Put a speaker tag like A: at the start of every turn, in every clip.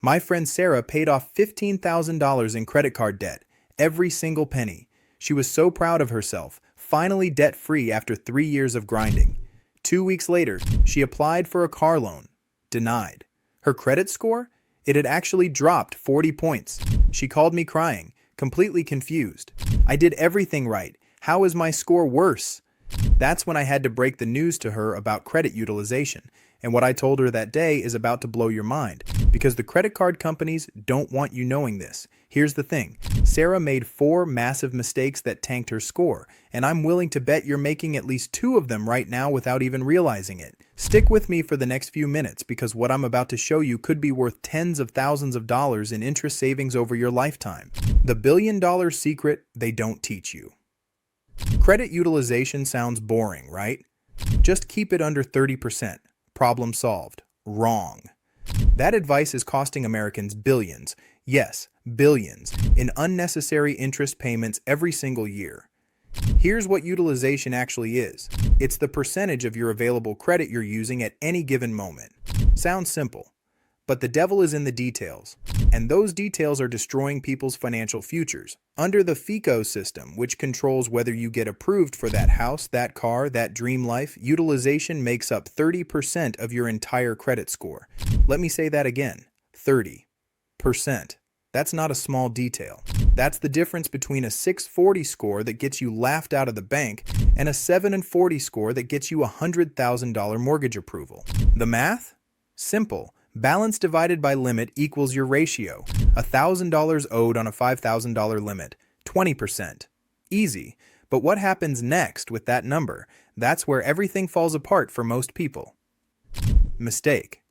A: My friend Sarah paid off $15,000 in credit card debt, every single penny. She was so proud of herself, finally debt-free after 3 years of grinding. 2 weeks later, she applied for a car loan. Denied. Her credit score? It had actually dropped 40 points. She called me crying, completely confused. I did everything right. How is my score worse? That's when I had to break the news to her about credit utilization. And what I told her that day is about to blow your mind, because the credit card companies don't want you knowing this. Here's the thing. Sarah made 4 massive mistakes that tanked her score, and I'm willing to bet you're making at least 2 of them right now without even realizing it. Stick with me for the next few minutes, because what I'm about to show you could be worth tens of thousands of dollars in interest savings over your lifetime. The billion-dollar secret they don't teach you. Credit utilization sounds boring, right? Just keep it under 30%. Problem solved. Wrong. That advice is costing Americans billions, yes, billions, in unnecessary interest payments every single year. Here's what utilization actually is. It's the percentage of your available credit you're using at any given moment. Sounds simple, but the devil is in the details, and those details are destroying people's financial futures. Under the FICO system, which controls whether you get approved for that house, that car, that dream life, utilization makes up 30% of your entire credit score. Let me say that again, 30%. That's not a small detail. That's the difference between a 640 score that gets you laughed out of the bank and a 740 score that gets you a $100,000 mortgage approval. The math? Simple. Balance divided by limit equals your ratio. $1,000 owed on a $5,000 limit. 20%. Easy. But what happens next with that number? That's where everything falls apart for most people. Mistake.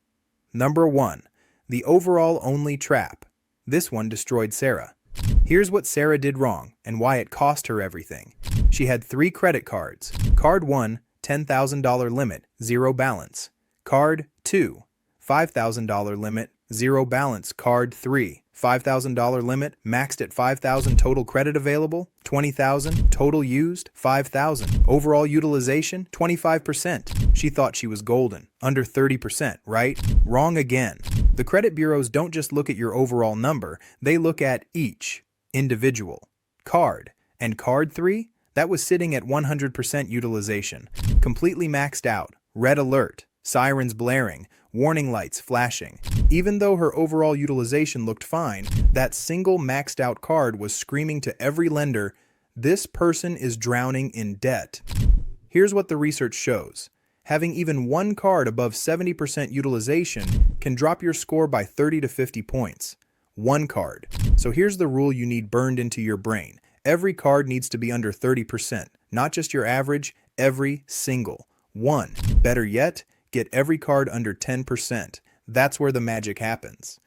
A: Number 1. The overall only trap. This one destroyed Sarah. Here's what Sarah did wrong and why it cost her everything. She had 3 credit cards. Card 1, $10,000 limit, 0 balance. Card 2, $5,000 limit, 0 balance. Card 3, $5,000 limit, maxed at $5,000 total credit available, $20,000 total used, $5,000 overall utilization, 25%. She thought she was golden, under 30%, right? Wrong again. The credit bureaus don't just look at your overall number, they look at each individual card. And card 3, that was sitting at 100% utilization, completely maxed out, red alert, sirens blaring, warning lights flashing. Even though her overall utilization looked fine, that single maxed out card was screaming to every lender, "This person is drowning in debt." Here's what the research shows. Having even one card above 70% utilization can drop your score by 30 to 50 points. One card. So here's the rule you need burned into your brain. Every card needs to be under 30%, not just your average, every single one. Better yet, get every card under 10%. That's where the magic happens.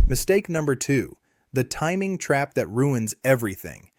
A: Mistake number 2, the timing trap that ruins everything.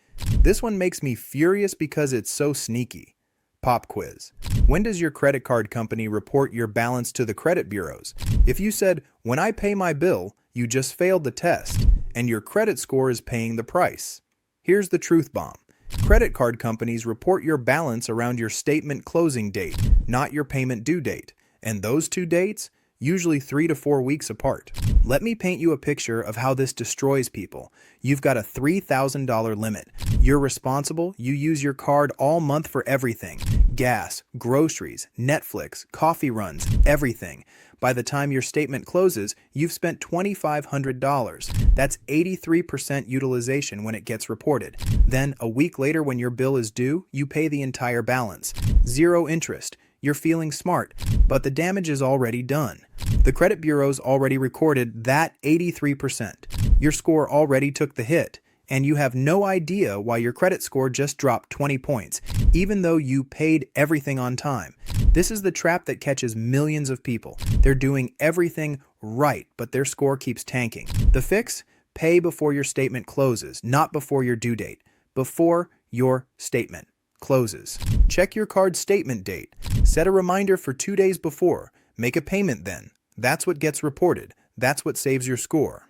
A: This one makes me furious because it's so sneaky. Pop quiz. When does your credit card company report your balance to the credit bureaus? If you said, "When I pay my bill," you just failed the test, and your credit score is paying the price. Here's the truth bomb. Credit card companies report your balance around your statement closing date, not your payment due date. And those 2 dates, usually 3 to 4 weeks apart. Let me paint you a picture of how this destroys people. You've got a $3,000 limit. You're responsible, you use your card all month for everything. Gas, groceries, Netflix, coffee runs, everything. By the time your statement closes, you've spent $2,500. That's 83% utilization when it gets reported. Then, a week later when your bill is due, you pay the entire balance. 0 interest. You're feeling smart, but the damage is already done. The credit bureaus already recorded that 83%. Your score already took the hit, and you have no idea why your credit score just dropped 20 points, even though you paid everything on time. This is the trap that catches millions of people. They're doing everything right, but their score keeps tanking. The fix? Pay before your statement closes, not before your due date. Before your statement closes. Check your card statement date. Set a reminder for 2 days before. Make a payment then. That's what gets reported. That's what saves your score.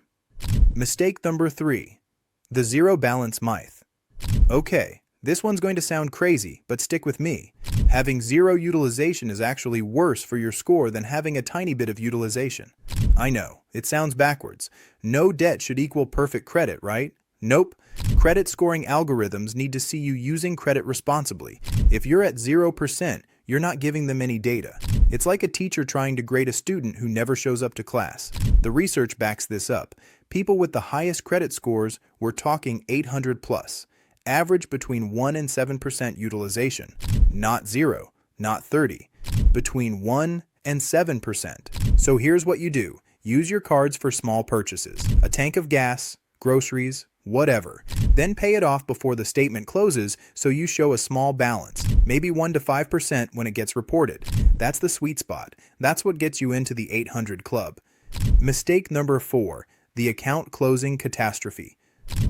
A: Mistake number 3. The 0 balance myth. Okay, this one's going to sound crazy, but stick with me. Having 0 utilization is actually worse for your score than having a tiny bit of utilization. I know, it sounds backwards. No debt should equal perfect credit, right? Nope. Credit scoring algorithms need to see you using credit responsibly. If you're at 0%, you're not giving them any data. It's like a teacher trying to grade a student who never shows up to class. The research backs this up. People with the highest credit scores were talking 800 plus. Average between 1 and 7% utilization. Not 0, not 30. Between 1 and 7%. So here's what you do. Use your cards for small purchases. A tank of gas, groceries, whatever. Then pay it off before the statement closes so you show a small balance, maybe 1 to 5% when it gets reported. That's the sweet spot. That's what gets you into the 800 club. Mistake number 4, the account closing catastrophe.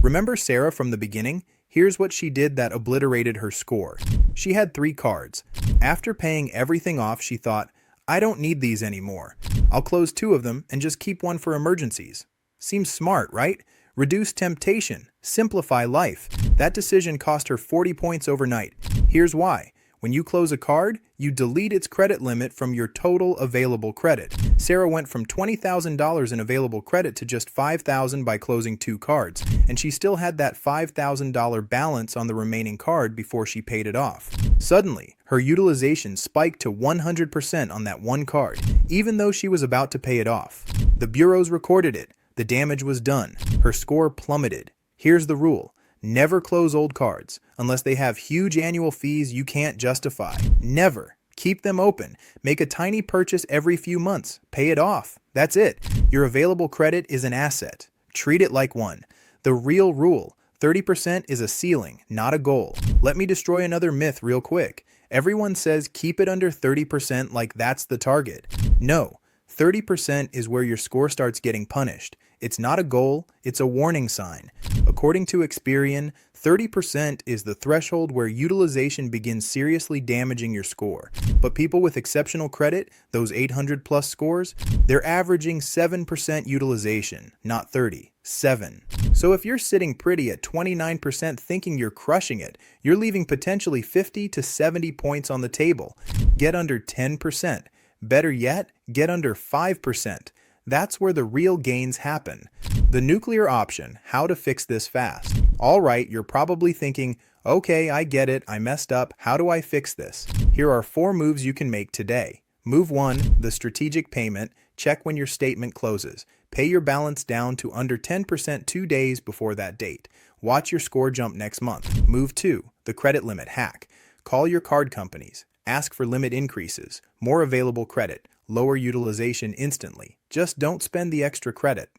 A: Remember Sarah from the beginning? Here's what she did that obliterated her score. She had 3 cards. After paying everything off, she thought, I don't need these anymore. I'll close 2 of them and just keep 1 for emergencies. Seems smart, right? Reduce temptation. Simplify life. That decision cost her 40 points overnight. Here's why. When you close a card, you delete its credit limit from your total available credit. Sarah went from $20,000 in available credit to just $5,000 by closing 2 cards, and she still had that $5,000 balance on the remaining card before she paid it off. Suddenly, her utilization spiked to 100% on that 1 card, even though she was about to pay it off. The bureaus recorded it. The damage was done. Her score plummeted. Here's the rule. Never close old cards, unless they have huge annual fees you can't justify. Never. Keep them open. Make a tiny purchase every few months. Pay it off. That's it. Your available credit is an asset. Treat it like one. The real rule. 30% is a ceiling, not a goal. Let me destroy another myth real quick. Everyone says keep it under 30% like that's the target. No. 30% is where your score starts getting punished. It's not a goal, it's a warning sign. According to Experian, 30% is the threshold where utilization begins seriously damaging your score. But people with exceptional credit, those 800 plus scores, they're averaging 7% utilization, not 30. 7. So if you're sitting pretty at 29% thinking you're crushing it, you're leaving potentially 50 to 70 points on the table. Get under 10%. Better yet, get under 5%. That's where the real gains happen. The nuclear option, how to fix this fast. All right, you're probably thinking, okay, I get it, I messed up, how do I fix this? Here are 4 moves you can make today. Move 1, the strategic payment. Check when your statement closes. Pay your balance down to under 10% 2 days before that date. Watch your score jump next month. Move 2, the credit limit hack. Call your card companies. Ask for limit increases, more available credit, lower utilization instantly. Just don't spend the extra credit.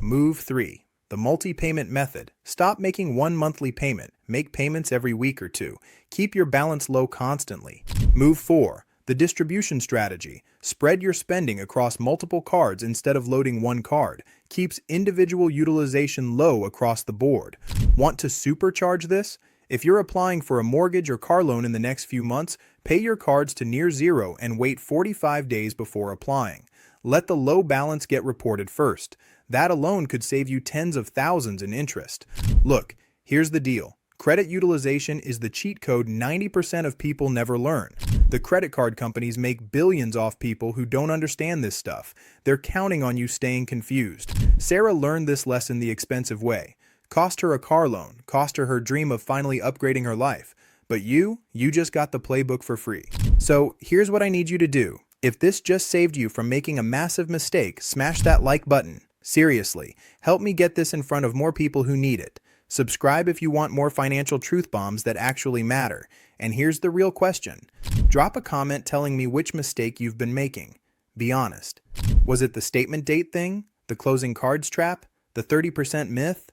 A: Move 3. The multi-payment method. Stop making one monthly payment. Make payments every week or 2. Keep your balance low constantly. Move 4. The distribution strategy. Spread your spending across multiple cards instead of loading one card. Keeps individual utilization low across the board. Want to supercharge this? If you're applying for a mortgage or car loan in the next few months, pay your cards to near 0 and wait 45 days before applying. Let the low balance get reported first. That alone could save you tens of thousands in interest. Look, here's the deal. Credit utilization is the cheat code 90% of people never learn. The credit card companies make billions off people who don't understand this stuff. They're counting on you staying confused. Sarah learned this lesson the expensive way. Cost her a car loan, cost her her dream of finally upgrading her life. But you just got the playbook for free. So here's what I need you to do. If this just saved you from making a massive mistake, smash that like button. Seriously, help me get this in front of more people who need it. Subscribe if you want more financial truth bombs that actually matter. And here's the real question. Drop a comment telling me which mistake you've been making. Be honest. Was it the statement date thing? The closing cards trap? The 30% myth?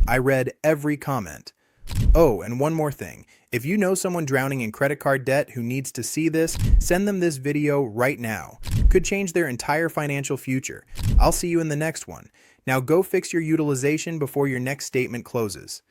A: I read every comment. Oh, and one more thing. If you know someone drowning in credit card debt who needs to see this, send them this video right now. Could change their entire financial future. I'll see you in the next one. Now go fix your utilization before your next statement closes.